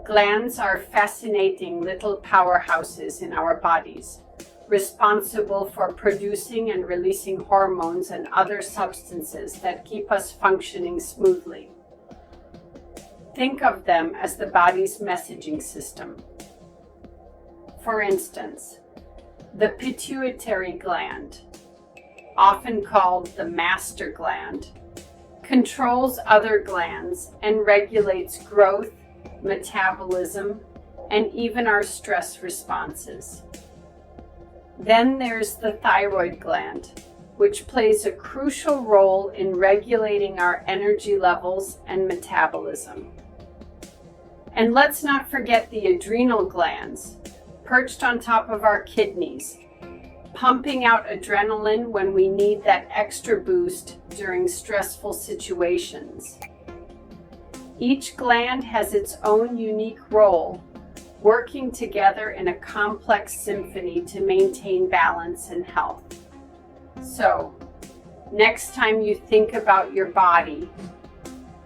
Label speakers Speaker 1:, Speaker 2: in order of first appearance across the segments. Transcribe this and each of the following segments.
Speaker 1: Glands are fascinating little powerhouses in our bodies, responsible for producing and releasing hormones and other substances that keep us functioning smoothly. Think of them as the body's messaging system. For instance, the pituitary gland, often called the master gland, controls other glands and regulates growth, metabolism, and even our stress responses. Then there's the thyroid gland, which plays a crucial role in regulating our energy levels and metabolism. And let's not forget the adrenal glands, perched on top of our kidneys, pumping out adrenaline when we need that extra boost during stressful situations. Each gland has its own unique role, working together in a complex symphony to maintain balance and health. So, next time you think about your body,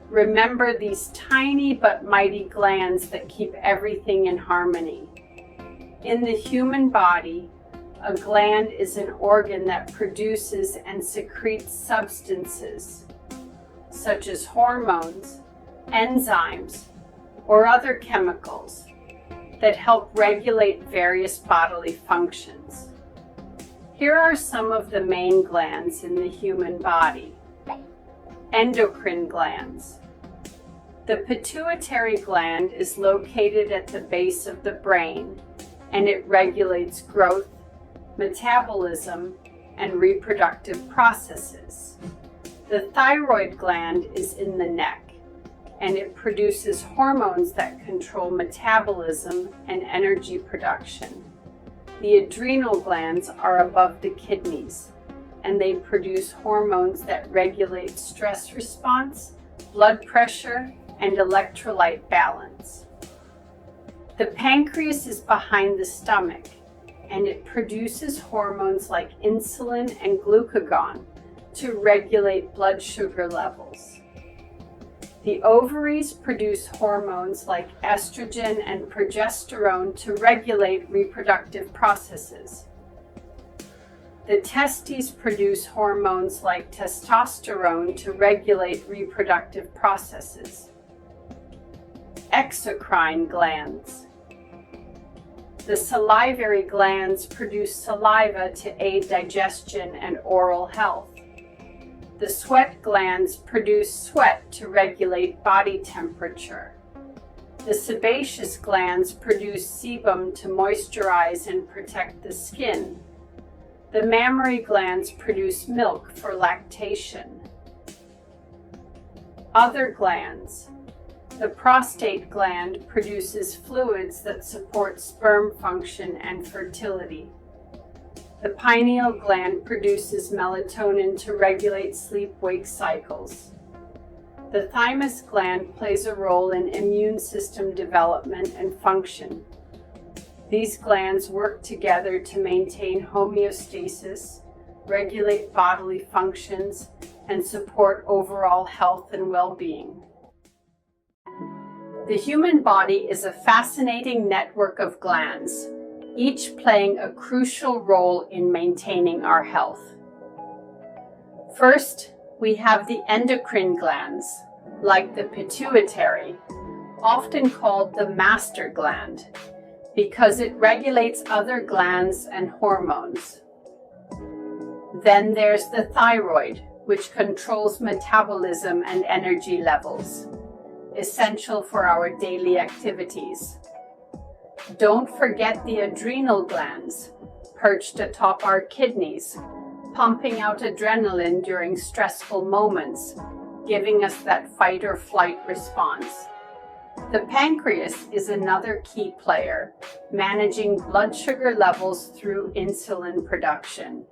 Speaker 1: remember these tiny but mighty glands that keep everything in harmony. In the human body, a gland is an organ that produces and secretes substances, such as hormones, enzymes, or other chemicals that help regulate various bodily functions. Here are some of the main glands in the human body. Endocrine glands. The pituitary gland is located at the base of the brain, and it regulates growth, metabolism, and reproductive processes. The thyroid gland is in the neck, and it produces hormones that control metabolism and energy production. The adrenal glands are above the kidneys, and they produce hormones that regulate stress response, blood pressure, and electrolyte balance. The pancreas is behind the stomach, and it produces hormones like insulin and glucagon to regulate blood sugar levels. The ovaries produce hormones like estrogen and progesterone to regulate reproductive processes. The testes produce hormones like testosterone to regulate reproductive processes. Exocrine glands. The salivary glands produce saliva to aid digestion and oral health. The sweat glands produce sweat to regulate body temperature. The sebaceous glands produce sebum to moisturize and protect the skin. The mammary glands produce milk for lactation. Other glands. The prostate gland produces fluids that support sperm function and fertility. The pineal gland produces melatonin to regulate sleep-wake cycles. The thymus gland plays a role in immune system development and function. These glands work together to maintain homeostasis, regulate bodily functions, and support overall health and well-being. The human body is a fascinating network of glands, each playing a crucial role in maintaining our health. First, we have the endocrine glands, like the pituitary, often called the master gland, because it regulates other glands and hormones. Then there's the thyroid, which controls metabolism and energy levels, essential for our daily activities. Don't forget the adrenal glands, perched atop our kidneys, pumping out adrenaline during stressful moments, giving us that fight or flight response. The pancreas is another key player, managing blood sugar levels through insulin production.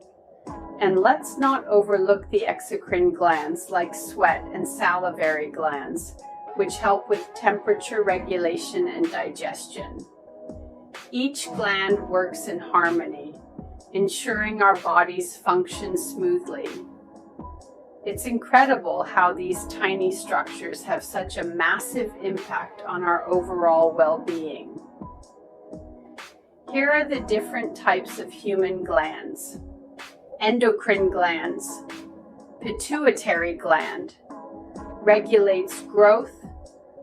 Speaker 1: And let's not overlook the exocrine glands like sweat and salivary glands, which help with temperature regulation and digestion. Each gland works in harmony, ensuring our bodies function smoothly. It's incredible how these tiny structures have such a massive impact on our overall well-being. Here are the different types of human glands. Endocrine glands. Pituitary gland regulates growth,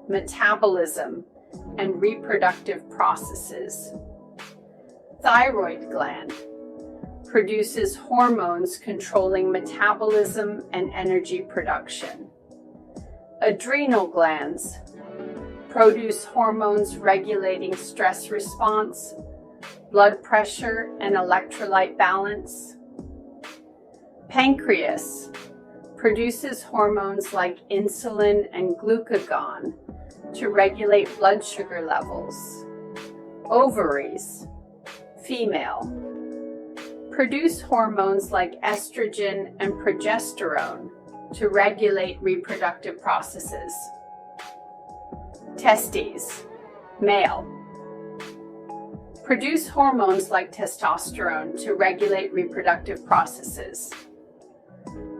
Speaker 1: metabolism, and reproductive processes. Thyroid gland produces hormones controlling metabolism and energy production. Adrenal glands produce hormones regulating stress response, blood pressure, and electrolyte balance. Pancreas produces hormones like insulin and glucagon to regulate blood sugar levels. Ovaries, female, produce hormones like estrogen and progesterone to regulate reproductive processes. Testes, male, produce hormones like testosterone to regulate reproductive processes.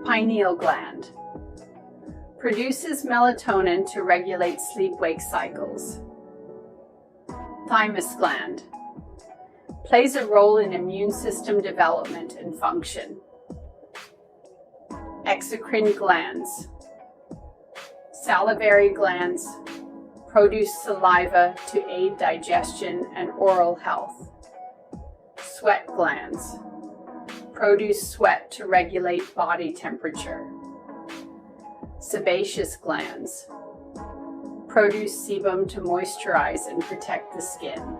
Speaker 1: Pineal gland produces melatonin to regulate sleep-wake cycles. Thymus gland plays a role in immune system development and function. Endocrine glands, salivary glands, produce saliva to aid digestion and oral health. Sweat glands produce sweat to regulate body temperature. Sebaceous glands produce sebum to moisturize and protect the skin.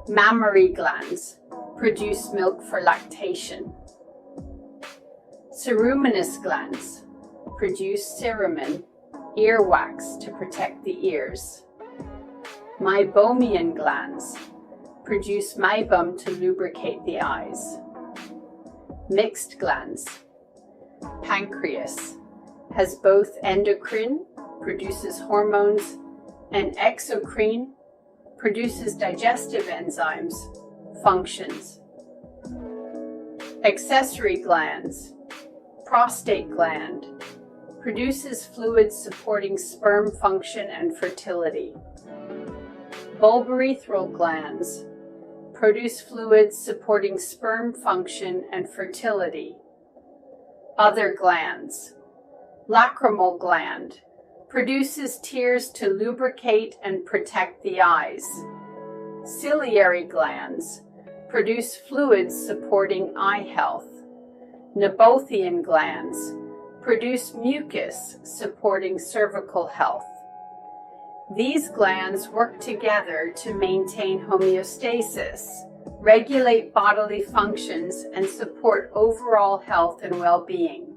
Speaker 1: Mammary glands produce milk for lactation. Ceruminous glands produce cerumen, earwax to protect the ears. Meibomian glands produce meibum to lubricate the eyes. Mixed glands. Pancreas has both endocrine, produces hormones, and exocrine, produces digestive enzymes, functions. Accessory glands. Prostate gland produces fluids supporting sperm function and fertility. Bulbourethral glands produce fluids supporting sperm function and fertility. Other glands. Lacrimal gland produces tears to lubricate and protect the eyes. Ciliary glands produce fluids supporting eye health. Nabothian glands produce mucus supporting cervical health. These glands work together to maintain homeostasis, regulate bodily functions, and support overall health and well-being.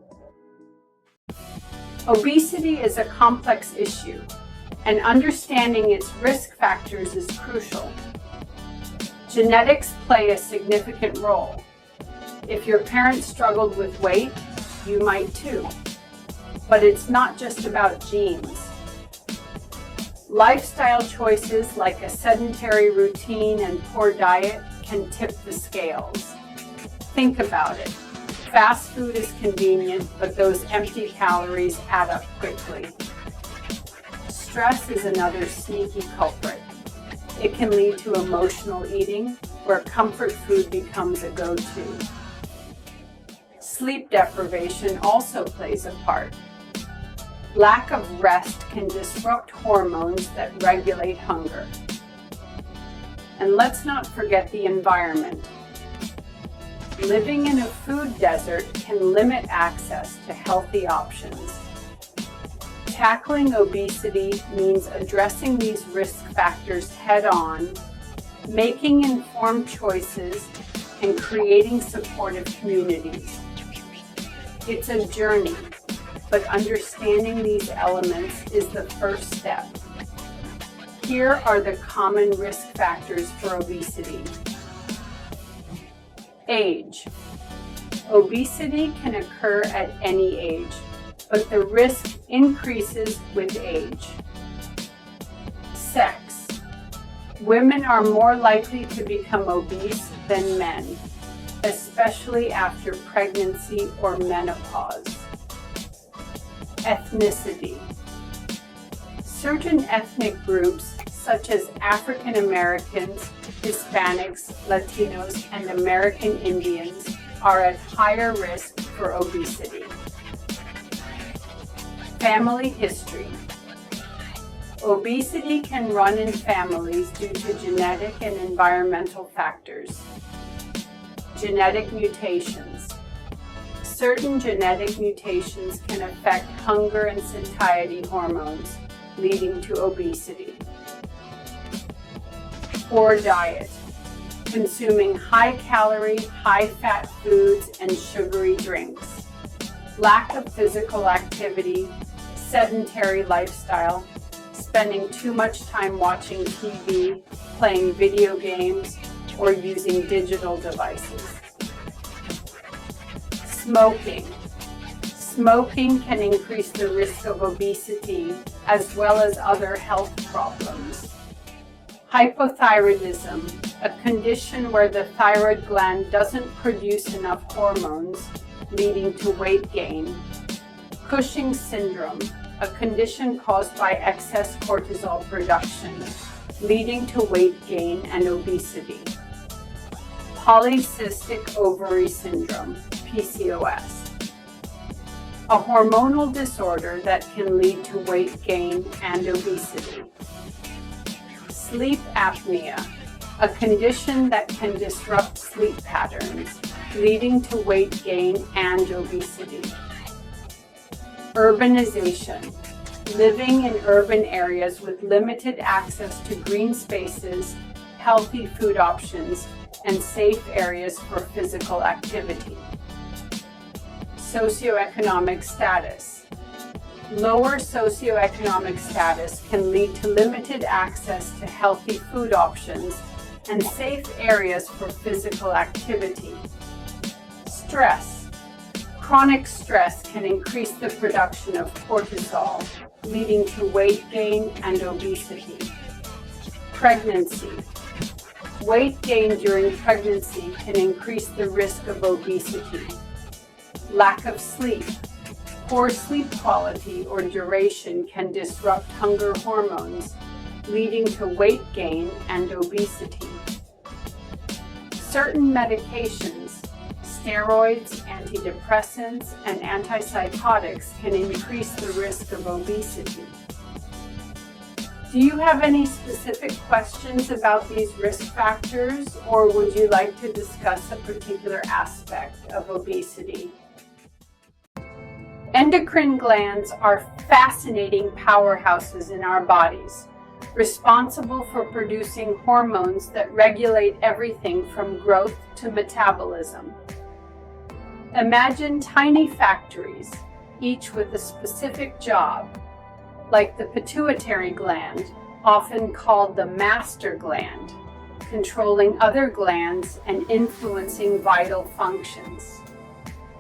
Speaker 1: Obesity is a complex issue, and understanding its risk factors is crucial. Genetics play a significant role. If your parents struggled with weight, you might too. But it's not just about genes. Lifestyle choices like a sedentary routine and poor diet can tip the scales. Think about it. Fast food is convenient, but those empty calories add up quickly. Stress is another sneaky culprit. It can lead to emotional eating, where comfort food becomes a go-to. Sleep deprivation also plays a part. Lack of rest can disrupt hormones that regulate hunger. And let's not forget the environment. Living in a food desert can limit access to healthy options. Tackling obesity means addressing these risk factors head-on, making informed choices, and creating supportive communities. It's a journey, but understanding these elements is the first step. Here are the common risk factors for obesity. Age. Obesity can occur at any age, but the risk increases with age. Sex. Women are more likely to become obese than men, especially after pregnancy or menopause. Ethnicity. Certain ethnic groups, such as African Americans, Hispanics, Latinos, and American Indians, are at higher risk for obesity. Family history. Obesity can run in families due to genetic and environmental factors. Genetic mutations. Certain genetic mutations can affect hunger and satiety hormones, leading to obesity. Poor diet. Consuming high-calorie, high-fat foods and sugary drinks. Lack of physical activity, sedentary lifestyle, spending too much time watching TV, playing video games, or using digital devices. Smoking. Smoking can increase the risk of obesity as well as other health problems. Hypothyroidism, a condition where the thyroid gland doesn't produce enough hormones, leading to weight gain. Cushing's syndrome, a condition caused by excess cortisol production, leading to weight gain and obesity. Polycystic ovary syndrome, PCOS, a hormonal disorder that can lead to weight gain and obesity. Sleep apnea, a condition that can disrupt sleep patterns, leading to weight gain and obesity. Urbanization, living in urban areas with limited access to green spaces, healthy food options, and safe areas for physical activity. Socioeconomic status. Lower socioeconomic status can lead to limited access to healthy food options and safe areas for physical activity. Stress. Chronic stress can increase the production of cortisol, leading to weight gain and obesity. Pregnancy. Weight gain during pregnancy can increase the risk of obesity. Lack of sleep. Poor sleep quality or duration can disrupt hunger hormones, leading to weight gain and obesity. Certain medications, steroids, antidepressants, and antipsychotics can increase the risk of obesity. Do you have any specific questions about these risk factors, or would you like to discuss a particular aspect of obesity? Endocrine glands are fascinating powerhouses in our bodies, responsible for producing hormones that regulate everything from growth to metabolism. Imagine tiny factories, each with a specific job, like the pituitary gland, often called the master gland, controlling other glands and influencing vital functions.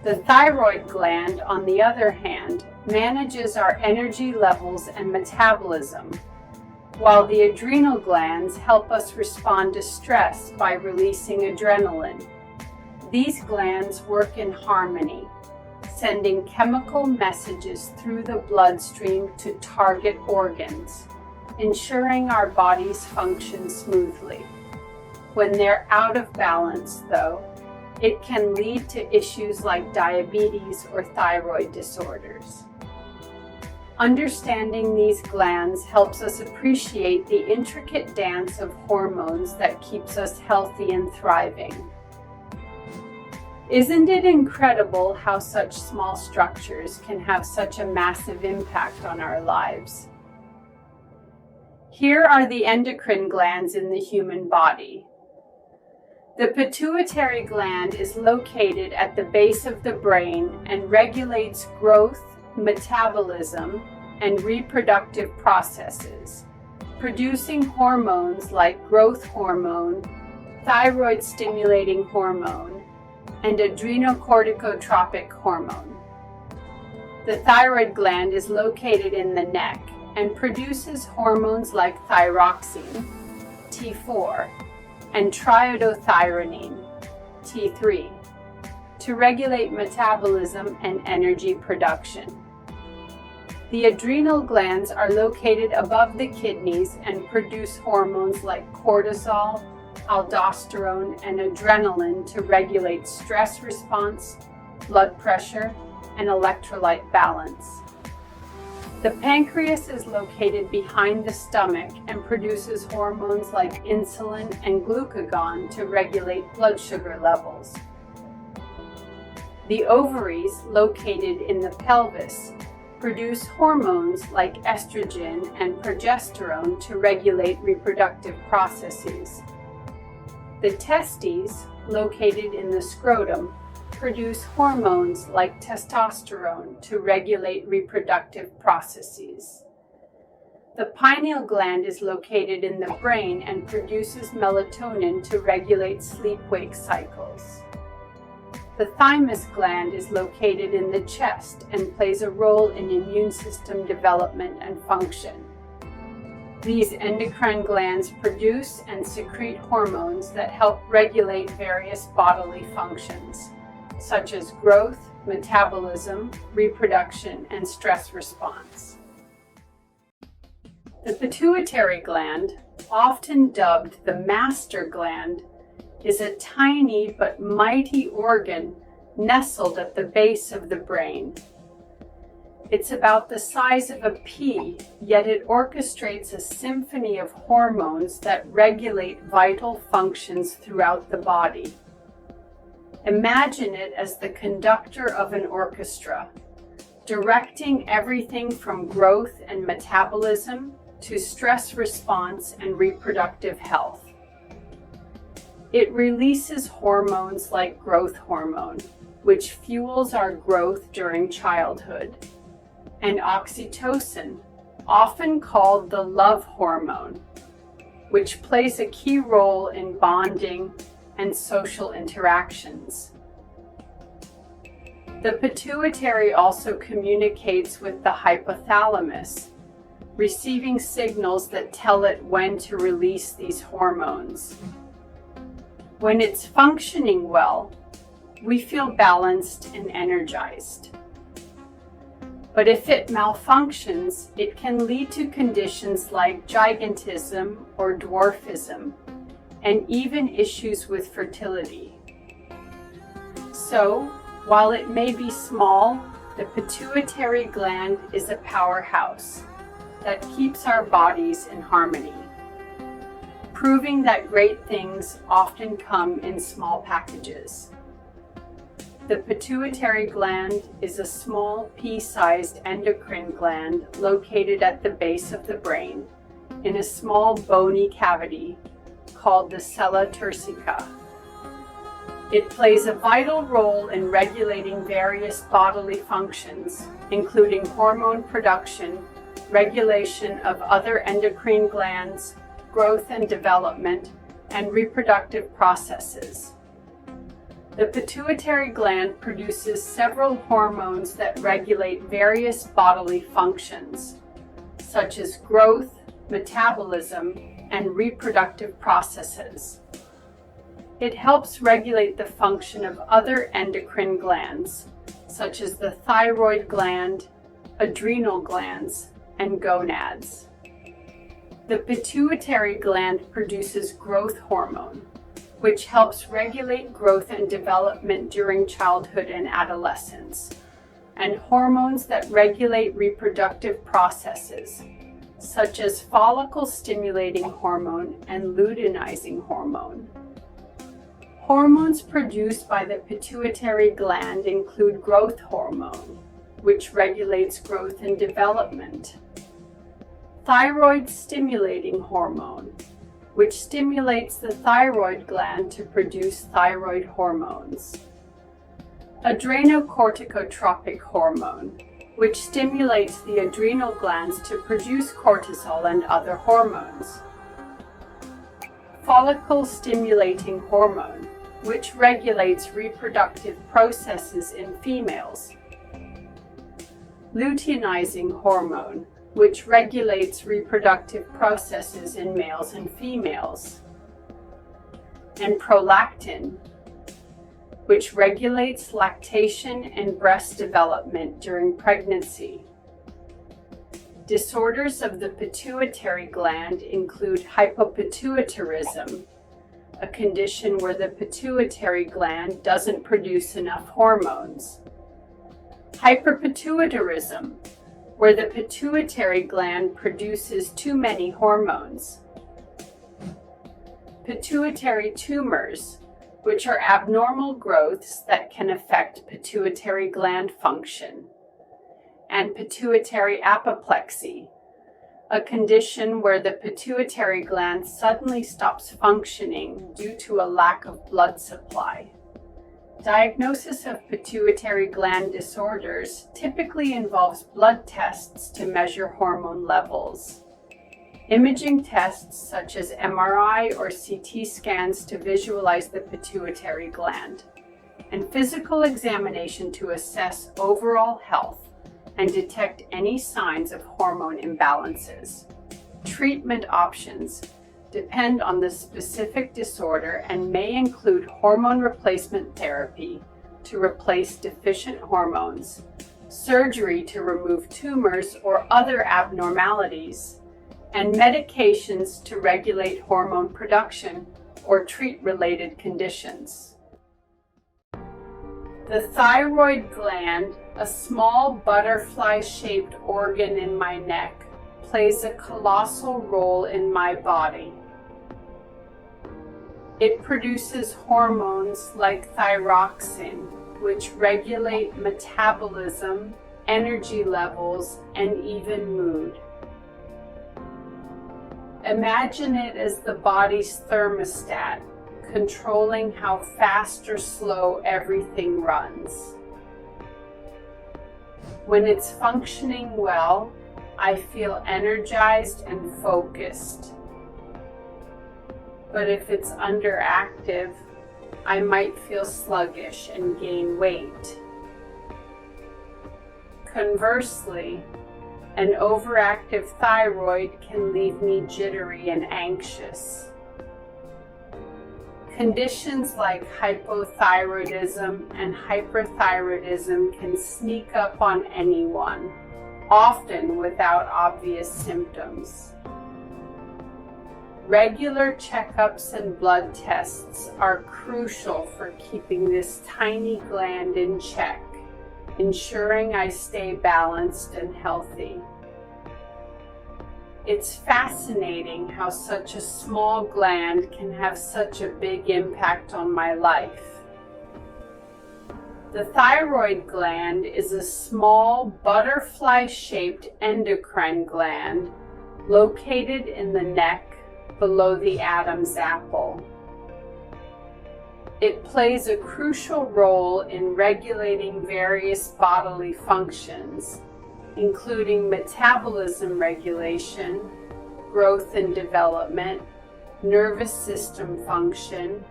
Speaker 1: The thyroid gland, on the other hand, manages our energy levels and metabolism, while the adrenal glands help us respond to stress by releasing adrenaline. These glands work in harmony, sending chemical messages through the bloodstream to target organs, ensuring our bodies function smoothly. When they're out of balance, though, it can lead to issues like diabetes or thyroid disorders. Understanding these glands helps us appreciate the intricate dance of hormones that keeps us healthy and thriving. Isn't it incredible how such small structures can have such a massive impact on our lives? Here are the endocrine glands in the human body. The pituitary gland is located at the base of the brain and regulates growth, metabolism, and reproductive processes, producing hormones like growth hormone, thyroid stimulating hormone, and adrenocorticotropic hormone. The thyroid gland is located in the neck and produces hormones like thyroxine, T4, and triiodothyronine, The adrenal glands are located above the kidneys and produce hormones like cortisol, aldosterone, and adrenaline to regulate stress response, blood pressure, and electrolyte balance. The pancreas is located behind the stomach and produces hormones like insulin and glucagon to regulate blood sugar levels. The ovaries, located in the pelvis, produce hormones like estrogen and progesterone to regulate reproductive processes. The testes, located in the scrotum, produce hormones like testosterone to regulate reproductive processes. The pineal gland is located in the brain and produces melatonin to regulate sleep-wake cycles. The thymus gland is located in the chest and plays a role in immune system development and function. These endocrine glands produce and secrete hormones that help regulate various bodily functions, such as growth, metabolism, reproduction, and stress response. The pituitary gland, often dubbed the master gland, is a tiny but mighty organ nestled at the base of the brain. It's about the size of a pea, yet it orchestrates a symphony of hormones that regulate vital functions throughout the body. Imagine it as the conductor of an orchestra, directing everything from growth and metabolism to stress response and reproductive health. It releases hormones like growth hormone, which fuels our growth during childhood, and oxytocin, often called the love hormone, which plays a key role in bonding and social interactions. The pituitary also communicates with the hypothalamus, receiving signals that tell it when to release these hormones. When it's functioning well, we feel balanced and energized. But if it malfunctions, it can lead to conditions like gigantism or dwarfism, and even issues with fertility. So, while it may be small, the pituitary gland is a powerhouse that keeps our bodies in harmony, proving that great things often come in small packages. The pituitary gland is a small pea-sized endocrine gland located at the base of the brain in a small bony cavity called the sella turcica. It plays a vital role in regulating various bodily functions, including hormone production, regulation of other endocrine glands, growth and development, and reproductive processes. The pituitary gland produces several hormones that regulate various bodily functions, such as growth, metabolism, and reproductive processes. It helps regulate the function of other endocrine glands, such as the thyroid gland, adrenal glands, and gonads. The pituitary gland produces growth hormone, which helps regulate growth and development during childhood and adolescence, and hormones that regulate reproductive processes, such as follicle-stimulating hormone and luteinizing hormone. Hormones produced by the pituitary gland include growth hormone, which regulates growth and development, thyroid-stimulating hormone, which stimulates the thyroid gland to produce thyroid hormones, adrenocorticotropic hormone, which stimulates the adrenal glands to produce cortisol and other hormones, follicle-stimulating hormone, which regulates reproductive processes in females, luteinizing hormone, which regulates reproductive processes in males and females, and prolactin, which regulates lactation and breast development during pregnancy. Disorders of the pituitary gland include hypopituitarism, a condition where the pituitary gland doesn't produce enough hormones. Hyperpituitarism, where the pituitary gland produces too many hormones. Pituitary tumors, which are abnormal growths that can affect pituitary gland function. And pituitary apoplexy, a condition where the pituitary gland suddenly stops functioning due to a lack of blood supply. Diagnosis of pituitary gland disorders typically involves blood tests to measure hormone levels. Imaging tests such as MRI or CT scans to visualize the pituitary gland, and physical examination to assess overall health and detect any signs of hormone imbalances. Treatment options depend on the specific disorder and may include hormone replacement therapy to replace deficient hormones, surgery to remove tumors or other abnormalities, and medications to regulate hormone production or treat related conditions. The thyroid gland, a small butterfly-shaped organ in my neck, plays a colossal role in my body. It produces hormones like thyroxine, which regulate metabolism, energy levels, and even mood. Imagine it as the body's thermostat, controlling how fast or slow everything runs. When it's functioning well, I feel energized and focused. But if it's underactive, I might feel sluggish and gain weight. Conversely, an overactive thyroid can leave me jittery and anxious. Conditions like hypothyroidism and hyperthyroidism can sneak up on anyone, often without obvious symptoms. Regular checkups and blood tests are crucial for keeping this tiny gland in check, ensuring I stay balanced and healthy. It's fascinating how such a small gland can have such a big impact on my life. The thyroid gland is a small butterfly-shaped endocrine gland located in the neck below the Adam's apple. It plays a crucial role in regulating various bodily functions, including metabolism regulation, growth and development, nervous system function,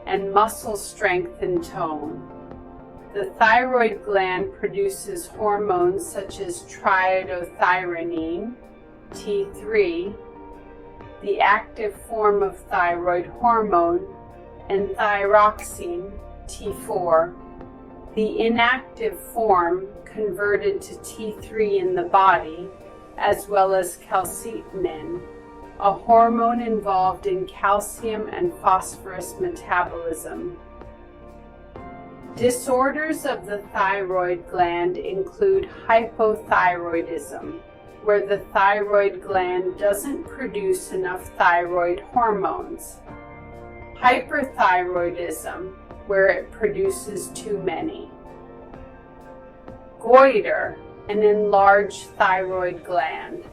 Speaker 1: and muscle strength and tone. The thyroid gland produces hormones such as triiodothyronine, T3, the active form of thyroid hormone, and thyroxine, T4, the inactive form converted to T3 in the body, as well as calcitonin, a hormone involved in calcium and phosphorus metabolism. Disorders of the thyroid gland include hypothyroidism, where the thyroid gland doesn't produce enough thyroid hormones, hyperthyroidism, where it produces too many, goiter, an enlarged thyroid gland,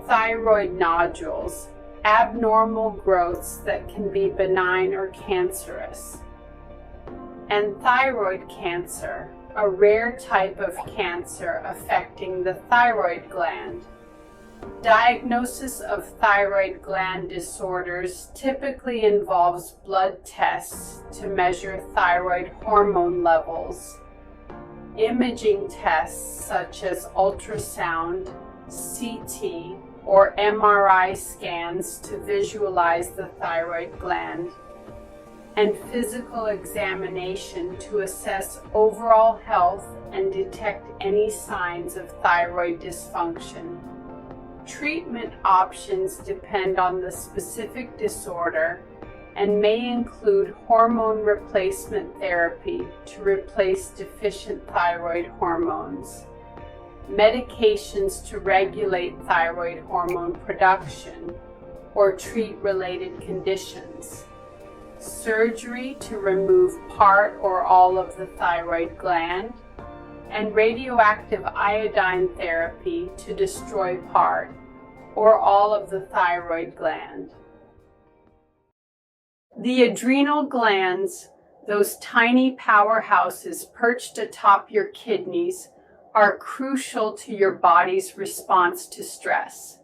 Speaker 1: thyroid nodules, abnormal growths that can be benign or cancerous, and thyroid cancer, a rare type of cancer affecting the thyroid gland. Diagnosis of thyroid gland disorders typically involves blood tests to measure thyroid hormone levels, imaging tests such as ultrasound, CT, or MRI scans to visualize the thyroid gland, and physical examination to assess overall health and detect any signs of thyroid dysfunction. Treatment options depend on the specific disorder and may include hormone replacement therapy to replace deficient thyroid hormones, medications to regulate thyroid hormone production or treat related conditions, surgery to remove part or all of the thyroid gland, and radioactive iodine therapy to destroy part or all of the thyroid gland. The adrenal glands, those tiny powerhouses perched atop your kidneys, are crucial to your body's response to stress.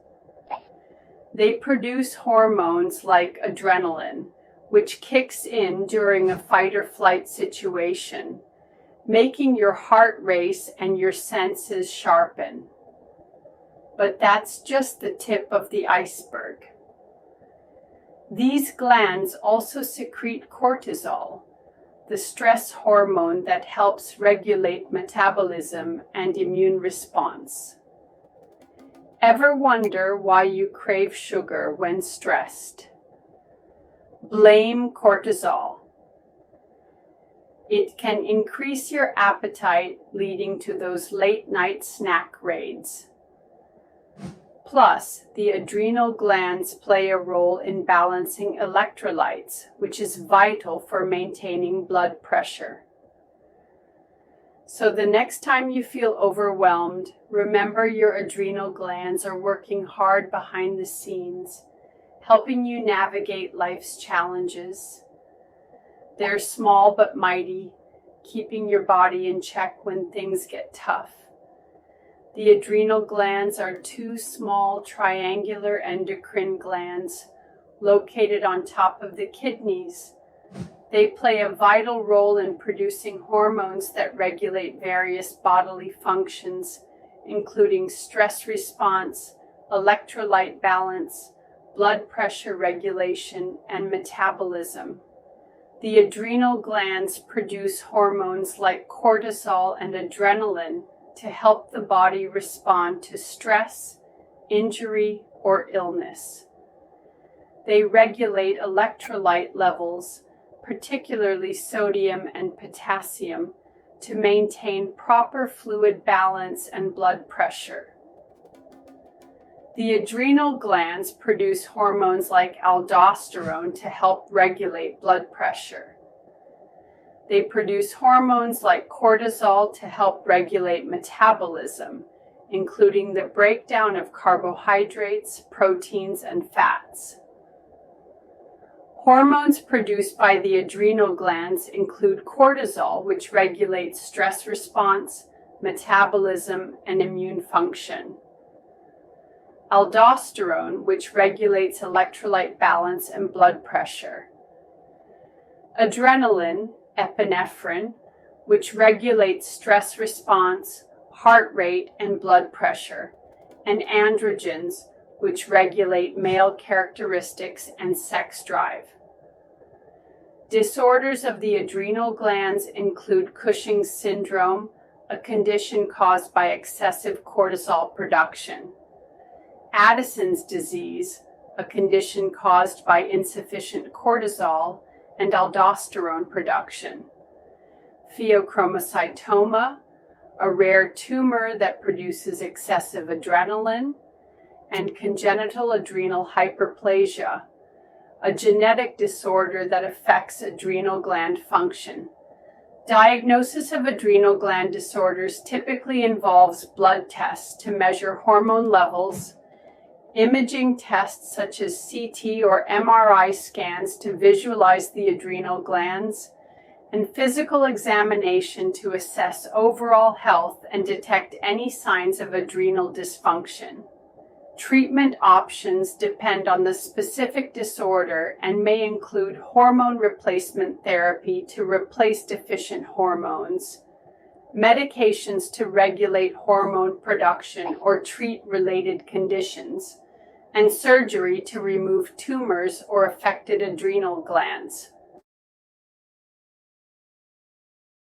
Speaker 1: They produce hormones like adrenaline, which kicks in during a fight or flight situation, making your heart race and your senses sharpen. But that's just the tip of the iceberg. These glands also secrete cortisol, the stress hormone that helps regulate metabolism and immune response. Ever wonder why you crave sugar when stressed? Blame cortisol. It can increase your appetite, leading to those late-night snack raids. Plus, the adrenal glands play a role in balancing electrolytes, which is vital for maintaining blood pressure. So the next time you feel overwhelmed, remember your adrenal glands are working hard behind the scenes, helping you navigate life's challenges. They're small but mighty, keeping your body in check when things get tough. The adrenal glands are two small triangular endocrine glands located on top of the kidneys. They play a vital role in producing hormones that regulate various bodily functions, including stress response, electrolyte balance, blood pressure regulation, and metabolism. The adrenal glands produce hormones like cortisol and adrenaline to help the body respond to stress, injury, or illness. They regulate electrolyte levels, particularly sodium and potassium, to maintain proper fluid balance and blood pressure. The adrenal glands produce hormones like aldosterone to help regulate blood pressure. They produce hormones like cortisol to help regulate metabolism, including the breakdown of carbohydrates, proteins, and fats. Hormones produced by the adrenal glands include cortisol, which regulates stress response, metabolism, and immune function. Aldosterone, which regulates electrolyte balance and blood pressure. Adrenaline, epinephrine, which regulates stress response, heart rate, and blood pressure. And androgens, which regulate male characteristics and sex drive. Disorders of the adrenal glands include Cushing's syndrome, a condition caused by excessive cortisol production. Addison's disease, a condition caused by insufficient cortisol and aldosterone production. Pheochromocytoma, a rare tumor that produces excessive adrenaline. And congenital adrenal hyperplasia, a genetic disorder that affects adrenal gland function. Diagnosis of adrenal gland disorders typically involves blood tests to measure hormone levels, imaging tests such as CT or MRI scans to visualize the adrenal glands, and physical examination to assess overall health and detect any signs of adrenal dysfunction. Treatment options depend on the specific disorder and may include hormone replacement therapy to replace deficient hormones, medications to regulate hormone production or treat related conditions, and surgery to remove tumors or affected adrenal glands.